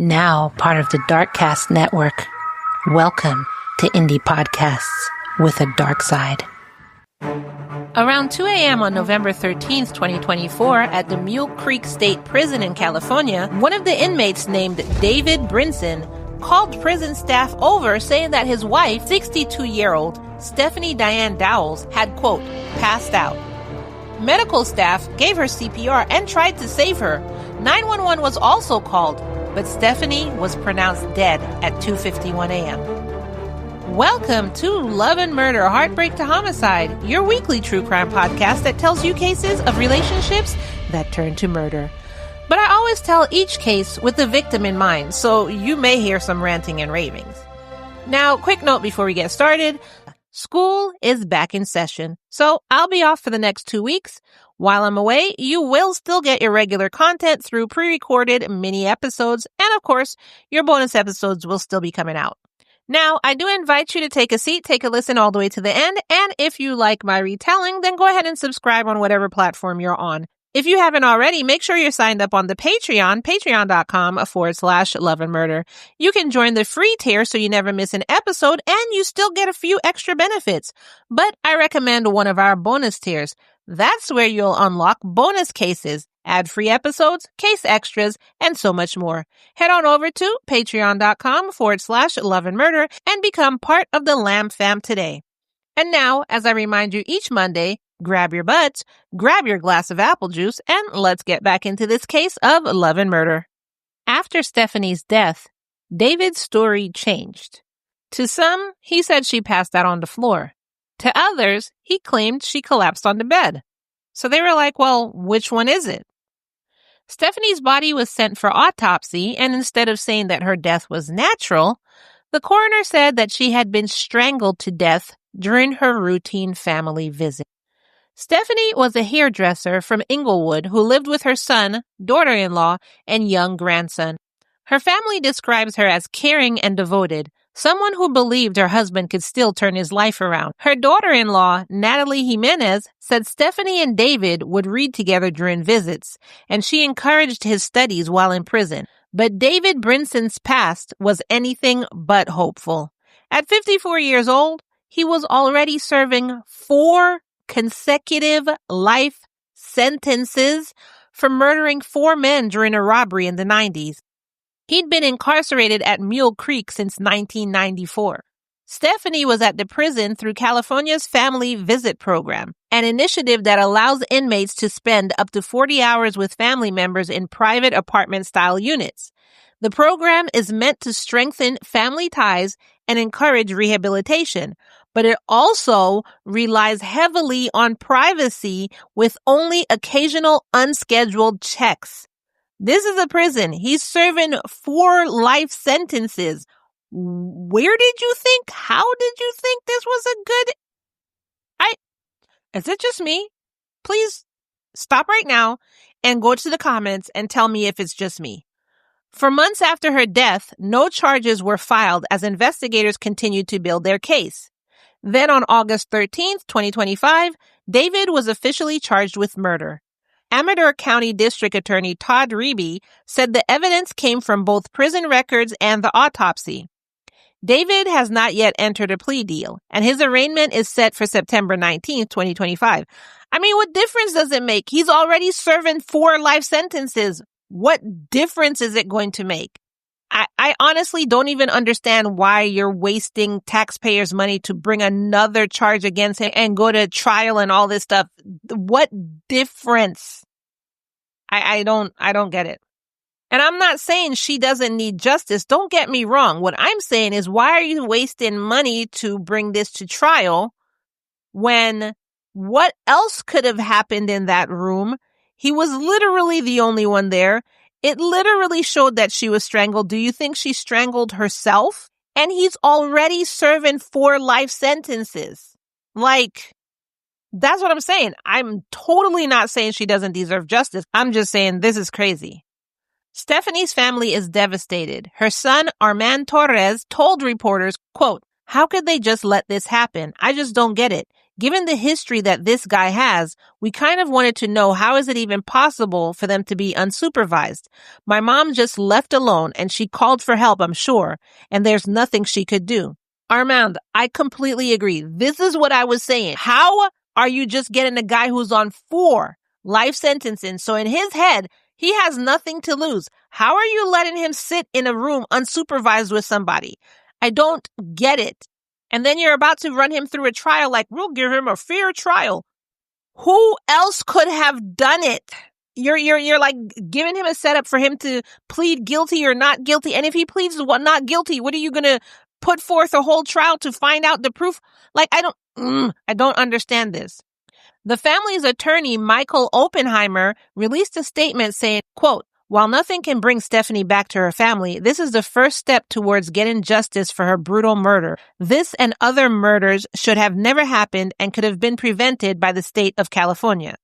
Now part of the Darkcast Network. Welcome to Indie Podcasts with a dark side. Around 2 a.m. on November 13th, 2024, at the Mule Creek State Prison in California, one of the inmates named David Brinson called prison staff over saying that his wife, 62-year-old Stephanie Diane Dowells, had, quote, passed out. Medical staff gave her CPR and tried to save her. 911 was also called, but Stephanie was pronounced dead at 2:51 a.m. Welcome to Love and Murder, Heartbreak to Homicide, your weekly true crime podcast that tells you cases of relationships that turn to murder. But I always tell each case with the victim in mind, so you may hear some ranting and ravings. Now, quick note before we get started. School is back in session, so I'll be off for the next 2 weeks. While I'm away, you will still get your regular content through pre-recorded mini episodes, and of course, your bonus episodes will still be coming out. Now, I do invite you to take a seat, take a listen all the way to the end, and if you like my retelling, then go ahead and subscribe on whatever platform you're on. If you haven't already, make sure you're signed up on the Patreon, patreon.com/Love and Murder. You can join the free tier so you never miss an episode and you still get a few extra benefits. But I recommend one of our bonus tiers. That's where you'll unlock bonus cases, ad-free episodes, case extras, and so much more. Head on over to patreon.com/Love and Murder and become part of the Lamb Fam today. And now, as I remind you each Monday, grab your butts, grab your glass of apple juice, and let's get back into this case of love and murder. After Stephanie's death, David's story changed. To some, he said she passed out on the floor. To others, he claimed she collapsed on the bed. So they were like, well, which one is it? Stephanie's body was sent for autopsy, and instead of saying that her death was natural, the coroner said that she had been strangled to death during her routine family visit. Stephanie was a hairdresser from Inglewood who lived with her son, daughter-in-law, and young grandson. Her family describes her as caring and devoted, someone who believed her husband could still turn his life around. Her daughter-in-law, Natalie Jimenez, said Stephanie and David would read together during visits, and she encouraged his studies while in prison. But David Brinson's past was anything but hopeful. At 54 years old, he was already serving 4 consecutive life sentences for murdering 4 men during a robbery in the 90s. He'd been incarcerated at Mule Creek since 1994. Stephanie was at the prison through California's Family Visit Program, an initiative that allows inmates to spend up to 40 hours with family members in private apartment-style units. The program is meant to strengthen family ties and encourage rehabilitation, but it also relies heavily on privacy with only occasional unscheduled checks. This is a prison. He's serving 4 life sentences. Where did you think? How did you think this was a good... Is it just me? Please stop right now and go to the comments and tell me if it's just me. For months after her death, no charges were filed as investigators continued to build their case. Then on August 13th, 2025, David was officially charged with murder. Amador County District Attorney Todd Reby said the evidence came from both prison records and the autopsy. David has not yet entered a plea deal, and his arraignment is set for September 19th, 2025. I mean, what difference does it make? He's already serving 4 life sentences. What difference is it going to make? I honestly don't even understand why you're wasting taxpayers' money to bring another charge against him and go to trial and all this stuff. What difference? I don't get it. And I'm not saying she doesn't need justice. Don't get me wrong. What I'm saying is, why are you wasting money to bring this to trial when what else could have happened in that room? He was literally the only one there. It literally showed that she was strangled. Do you think she strangled herself? And he's already serving 4 life sentences. Like, that's what I'm saying. I'm totally not saying she doesn't deserve justice. I'm just saying this is crazy. Stephanie's family is devastated. Her son, Armand Torres, told reporters, quote, "How could they just let this happen? I just don't get it. Given the history that this guy has, we kind of wanted to know how is it even possible for them to be unsupervised. My mom just left alone and she called for help, I'm sure, and there's nothing she could do. Armand, I completely agree. This is what I was saying. How are you just getting a guy who's on 4 life sentences? So in his head, he has nothing to lose. How are you letting him sit in a room unsupervised with somebody? I don't get it. And then you're about to run him through a trial like, we'll give him a fair trial. Who else could have done it? You're like giving him a setup for him to plead guilty or not guilty. And if he pleads not guilty, what are you going to put forth a whole trial to find out the proof? Like, I don't understand this. The family's attorney, Michael Oppenheimer, released a statement saying, quote, while nothing can bring Stephanie back to her family, this is the first step towards getting justice for her brutal murder. This and other murders should have never happened and could have been prevented by the state of California.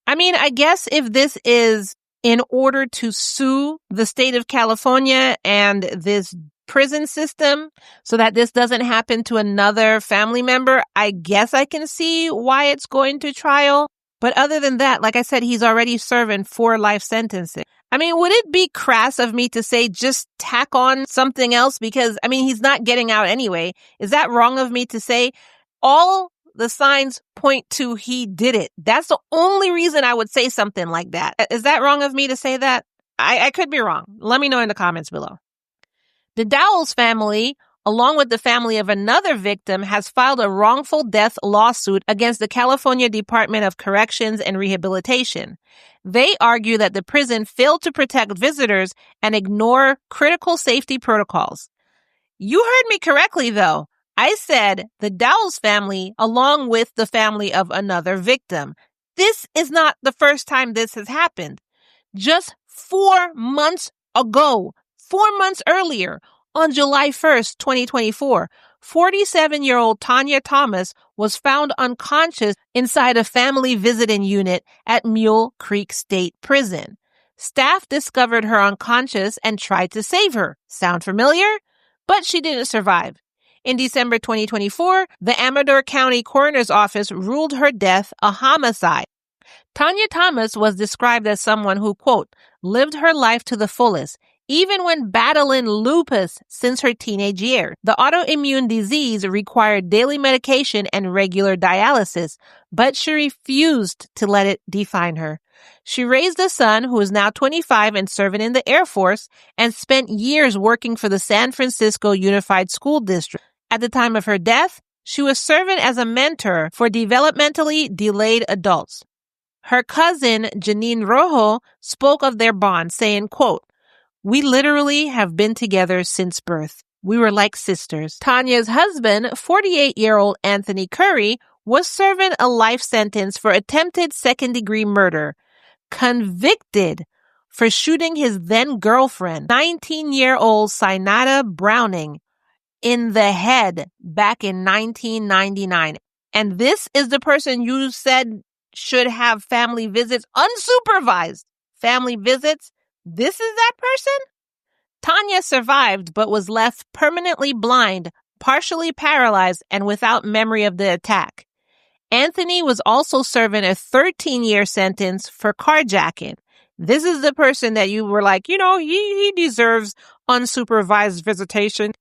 I mean, I guess if this is in order to sue the state of California and this prison system so that this doesn't happen to another family member, I guess I can see why it's going to trial. But other than that, like I said, he's already serving 4 life sentences. I mean, would it be crass of me to say just tack on something else? Because, I mean, he's not getting out anyway. Is that wrong of me to say? All the signs point to he did it. That's the only reason I would say something like that. Is that wrong of me to say that? I could be wrong. Let me know in the comments below. The Dowells family, along with the family of another victim, has filed a wrongful death lawsuit against the California Department of Corrections and Rehabilitation. They argue that the prison failed to protect visitors and ignore critical safety protocols. You heard me correctly, though. I said the Dowells family, along with the family of another victim. This is not the first time this has happened. Just 4 months ago, 4 months earlier, on July 1st, 2024, 47-year-old Tania Thomas was found unconscious inside a family visiting unit at Mule Creek State Prison. Staff discovered her unconscious and tried to save her. Sound familiar? But she didn't survive. In December 2024, the Amador County Coroner's Office ruled her death a homicide. Tania Thomas was described as someone who, quote, lived her life to the fullest, even when battling lupus since her teenage years. The autoimmune disease required daily medication and regular dialysis, but she refused to let it define her. She raised a son who is now 25 and serving in the Air Force and spent years working for the San Francisco Unified School District. At the time of her death, she was serving as a mentor for developmentally delayed adults. Her cousin, Janine Rojo, spoke of their bond, saying, quote, we literally have been together since birth. We were like sisters. Tania's husband, 48-year-old Anthony Curry, was serving a life sentence for attempted second-degree murder, convicted for shooting his then-girlfriend, 19-year-old Sinata Browning, in the head back in 1999. And this is the person you said should have family visits, unsupervised family visits. This is that person? Tania survived, but was left permanently blind, partially paralyzed, and without memory of the attack. Anthony was also serving a 13-year sentence for carjacking. This is the person that you were like, he deserves unsupervised visitation.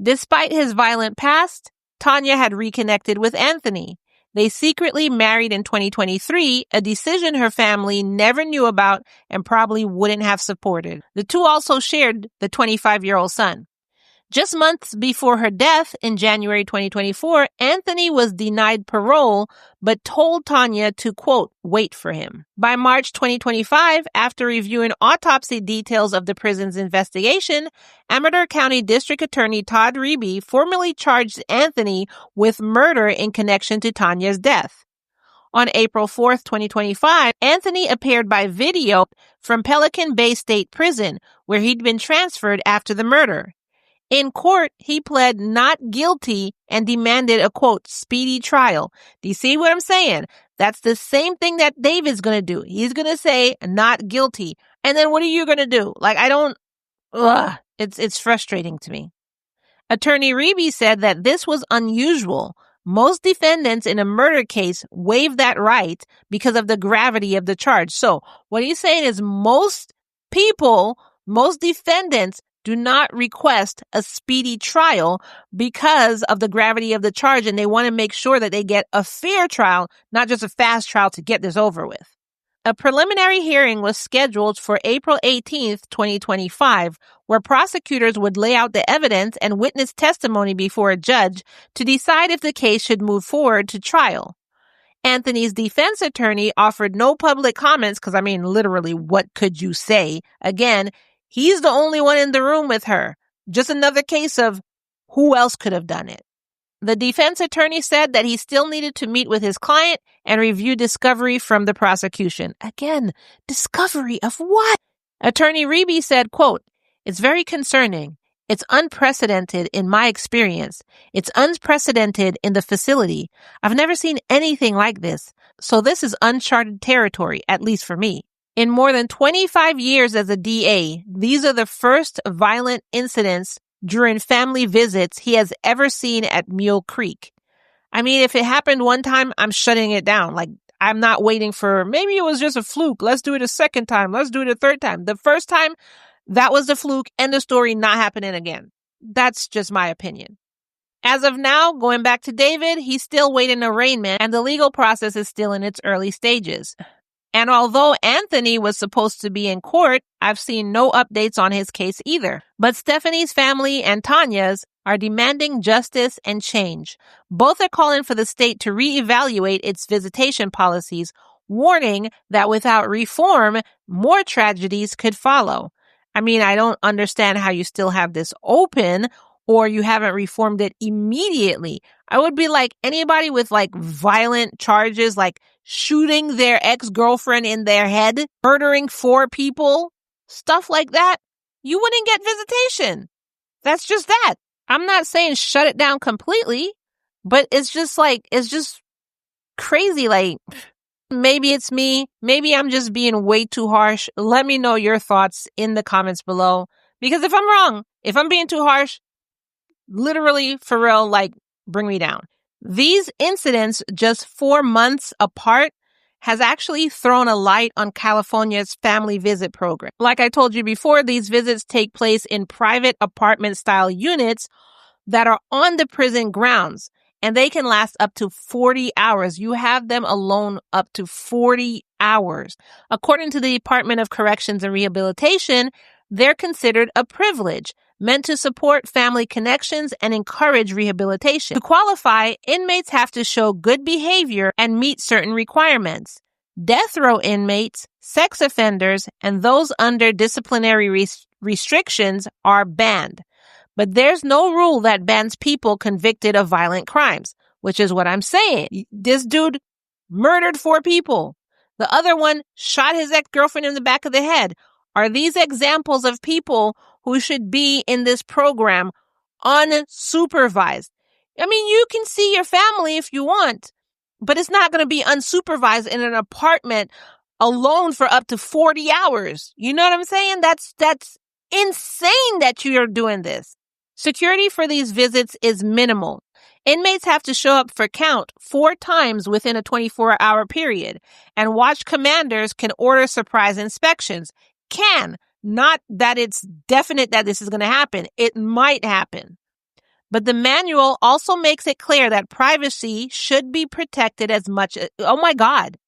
Despite his violent past, Tania had reconnected with Anthony. They secretly married in 2023, a decision her family never knew about and probably wouldn't have supported. The two also shared the 25-year-old son. Just months before her death in January 2024, Anthony was denied parole, but told Tania to, quote, wait for him. By March 2025, after reviewing autopsy details of the prison's investigation, Amador County District Attorney Todd Reby formally charged Anthony with murder in connection to Tania's death. On April 4th, 2025, Anthony appeared by video from Pelican Bay State Prison, where he'd been transferred after the murder. In court, he pled not guilty and demanded a, quote, speedy trial. Do you see what I'm saying? That's the same thing that David's going to do. He's going to say not guilty. And then what are you going to do? It's frustrating to me. Attorney Reby said that this was unusual, Most defendants in a murder case waive that right because of the gravity of the charge. So what he's saying is most defendants do not request a speedy trial because of the gravity of the charge, and they want to make sure that they get a fair trial, not just a fast trial to get this over with. A preliminary hearing was scheduled for April 18th, 2025, where prosecutors would lay out the evidence and witness testimony before a judge to decide if the case should move forward to trial. Anthony's defense attorney offered no public comments because, literally, what could you say? Again, he's the only one in the room with her. Just another case of who else could have done it. The defense attorney said that he still needed to meet with his client and review discovery from the prosecution. Again, discovery of what? Attorney Reby said, quote, "It's very concerning. It's unprecedented in my experience. It's unprecedented in the facility. I've never seen anything like this. So this is uncharted territory, at least for me. In more than 25 years as a DA, these are the first violent incidents during family visits he has ever seen at Mule Creek. If it happened one time, I'm shutting it down. I'm not waiting for, maybe it was just a fluke. Let's do it a second time. Let's do it a third time. The first time, that was the fluke. End of story, not happening again. That's just my opinion. As of now, going back to David, he's still waiting arraignment and the legal process is still in its early stages. And although Anthony was supposed to be in court, I've seen no updates on his case either. But Stephanie's family and Tania's are demanding justice and change. Both are calling for the state to reevaluate its visitation policies, warning that without reform, more tragedies could follow. I don't understand how you still have this open or you haven't reformed it immediately. I would be like anybody with violent charges, like shooting their ex-girlfriend in their head, murdering 4 people, stuff like that. You wouldn't get visitation. That's just that. I'm not saying shut it down completely, but it's just crazy. Maybe it's me. Maybe I'm just being way too harsh. Let me know your thoughts in the comments below. Because if I'm wrong, if I'm being too harsh, literally, for real, bring me down. These incidents, just 4 months apart, has actually thrown a light on California's family visit program. Like I told you before, these visits take place in private apartment-style units that are on the prison grounds, and they can last up to 40 hours. You have them alone up to 40 hours. According to the Department of Corrections and Rehabilitation, they're considered a privilege, meant to support family connections and encourage rehabilitation. To qualify, inmates have to show good behavior and meet certain requirements. Death row inmates, sex offenders, and those under disciplinary restrictions are banned. But there's no rule that bans people convicted of violent crimes, which is what I'm saying. This dude murdered 4 people. The other one shot his ex-girlfriend in the back of the head. Are these examples of people who should be in this program unsupervised? You can see your family if you want, but it's not going to be unsupervised in an apartment alone for up to 40 hours. You know what I'm saying? That's insane that you're doing this. Security for these visits is minimal. Inmates have to show up for count 4 times within a 24-hour period, and watch commanders can order surprise inspections. Not that it's definite that this is going to happen. It might happen. But the manual also makes it clear that privacy should be protected as much as... Oh my God.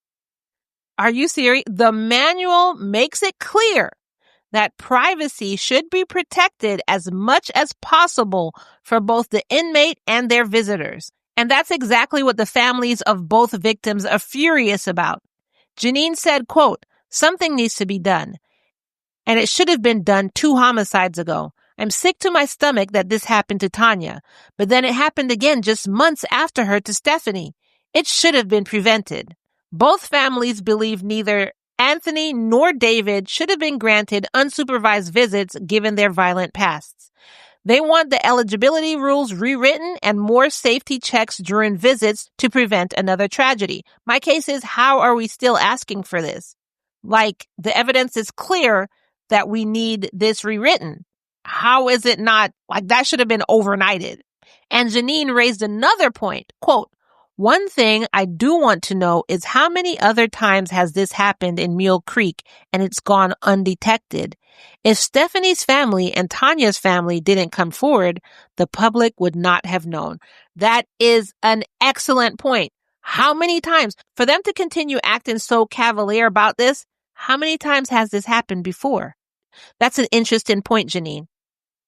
Are you serious? The manual makes it clear that privacy should be protected as much as possible for both the inmate and their visitors. And that's exactly what the families of both victims are furious about. Janine said, quote, "Something needs to be done. And it should have been done 2 homicides ago. I'm sick to my stomach that this happened to Tania, but then it happened again just months after her to Stephanie. It should have been prevented." Both families believe neither Anthony nor David should have been granted unsupervised visits given their violent pasts. They want the eligibility rules rewritten and more safety checks during visits to prevent another tragedy. My case is, how are we still asking for this? The evidence is clear that we need this rewritten. How is it not? That should have been overnighted. And Janine raised another point, quote, "One thing I do want to know is how many other times has this happened in Mule Creek and it's gone undetected? If Stephanie's family and Tania's family didn't come forward, the public would not have known." That is an excellent point. How many times? For them to continue acting so cavalier about this, how many times has this happened before? That's an interesting point, Janine.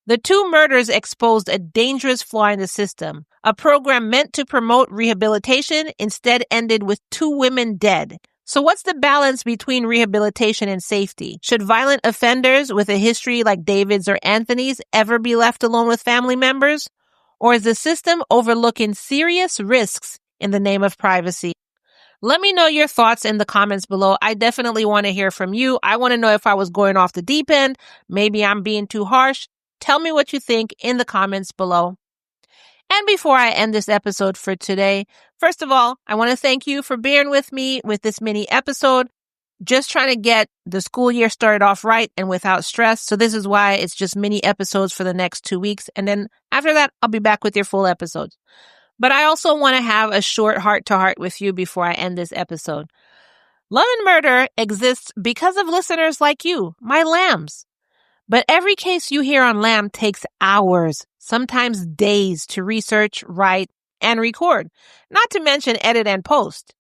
The two murders exposed a dangerous flaw in the system. A program meant to promote rehabilitation instead ended with two women dead. So what's the balance between rehabilitation and safety? Should violent offenders with a history like David's or Anthony's ever be left alone with family members? Or is the system overlooking serious risks in the name of privacy? Let me know your thoughts in the comments below. I definitely want to hear from you. I want to know if I was going off the deep end. Maybe I'm being too harsh. Tell me what you think in the comments below. And before I end this episode for today, first of all, I want to thank you for bearing with me with this mini episode. Just trying to get the school year started off right and without stress. So this is why it's just mini episodes for the next 2 weeks. And then after that, I'll be back with your full episodes. But I also want to have a short heart-to-heart with you before I end this episode. Love and Murder exists because of listeners like you, my lambs. But every case you hear on Lamb takes hours, sometimes days to research, write, and record, not to mention edit and post.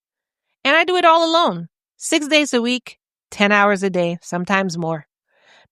And I do it all alone, 6 days a week, 10 hours a day, sometimes more.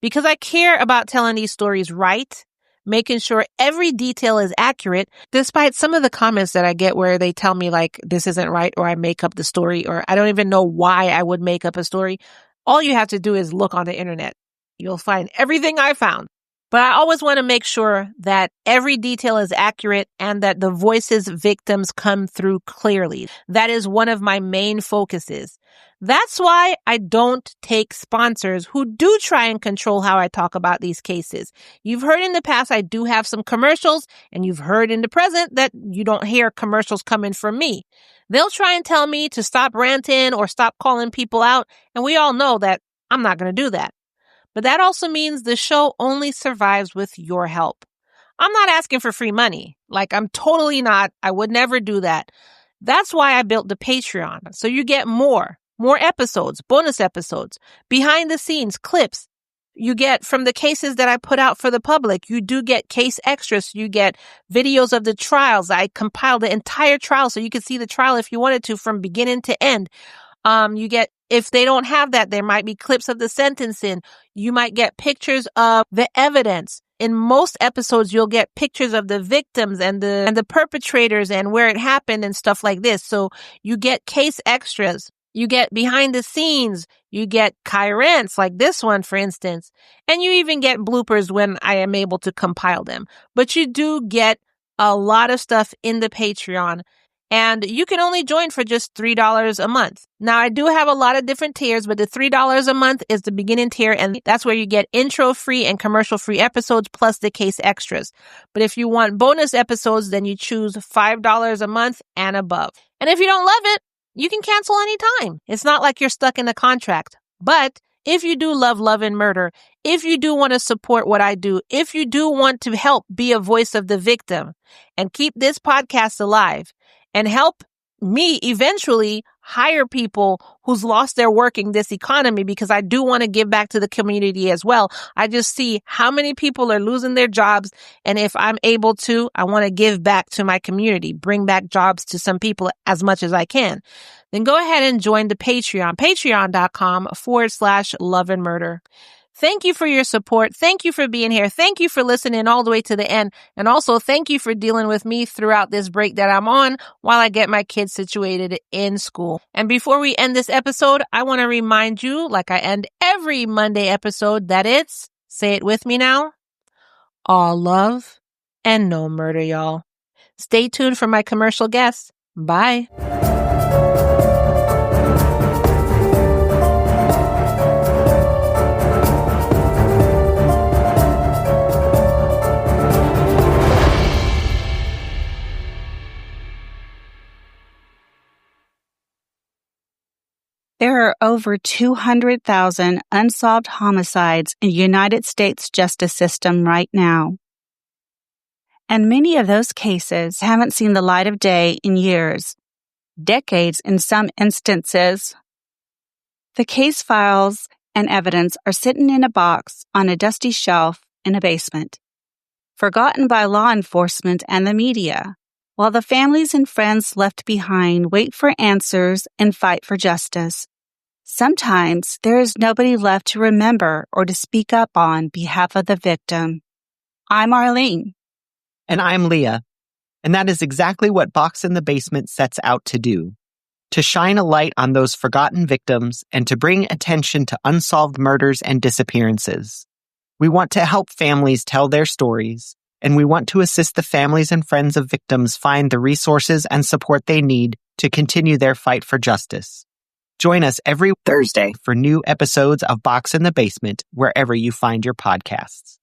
Because I care about telling these stories right, making sure every detail is accurate, despite some of the comments that I get where they tell me like this isn't right or I make up the story or I don't even know why I would make up a story. All you have to do is look on the internet. You'll find everything I found. But I always want to make sure that every detail is accurate and that the voices victims come through clearly. That is one of my main focuses. That's why I don't take sponsors who do try and control how I talk about these cases. You've heard in the past I do have some commercials, and you've heard in the present that you don't hear commercials coming from me. They'll try and tell me to stop ranting or stop calling people out, and we all know that I'm not going to do that. But that also means the show only survives with your help. I'm not asking for free money. Like, I'm totally not. I would never do that. That's why I built the Patreon. So you get more episodes, bonus episodes, behind the scenes clips. You get from the cases that I put out for the public. You do get case extras. You get videos of the trials. I compiled the entire trial so you could see the trial if you wanted to from beginning to end. You get, if they don't have that, there might be clips of the sentencing. You might get pictures of the evidence. In most episodes, you'll get pictures of the victims and the perpetrators and where it happened and stuff like this. So you get case extras. You get behind the scenes. You get rants like this one, for instance. And you even get bloopers when I am able to compile them. But you do get a lot of stuff in the Patreon. And you can only join for just $3 a month. Now, I do have a lot of different tiers, but the $3 a month is the beginning tier, and that's where you get intro-free and commercial-free episodes plus the case extras. But if you want bonus episodes, then you choose $5 a month and above. And if you don't love it, you can cancel anytime. It's not like you're stuck in a contract. But if you do love and murder, if you do want to support what I do, if you do want to help be a voice of the victim and keep this podcast alive, and help me eventually hire people who's lost their work in this economy, because I do want to give back to the community as well. I just see how many people are losing their jobs. And if I'm able to, I want to give back to my community, bring back jobs to some people as much as I can. Then go ahead and join the Patreon, patreon.com/love and murder. Thank you for your support. Thank you for being here. Thank you for listening all the way to the end. And also thank you for dealing with me throughout this break that I'm on while I get my kids situated in school. And before we end this episode, I want to remind you, like I end every Monday episode, that it's, say it with me now, all love and no murder, y'all. Stay tuned for my commercial guests. Bye. There are over 200,000 unsolved homicides in the United States justice system right now. and many of those cases haven't seen the light of day in years, decades in some instances. The case files and evidence are sitting in a box on a dusty shelf in a basement, forgotten by law enforcement and the media, while the families and friends left behind wait for answers and fight for justice. Sometimes there is nobody left to remember or to speak up on behalf of the victim. I'm Arlene. And I'm Leah. And that is exactly what Box in the Basement sets out to do. To shine a light on those forgotten victims and to bring attention to unsolved murders and disappearances. We want to help families tell their stories, and we want to assist the families and friends of victims find the resources and support they need to continue their fight for justice. Join us every Thursday for new episodes of Box in the Basement wherever you find your podcasts.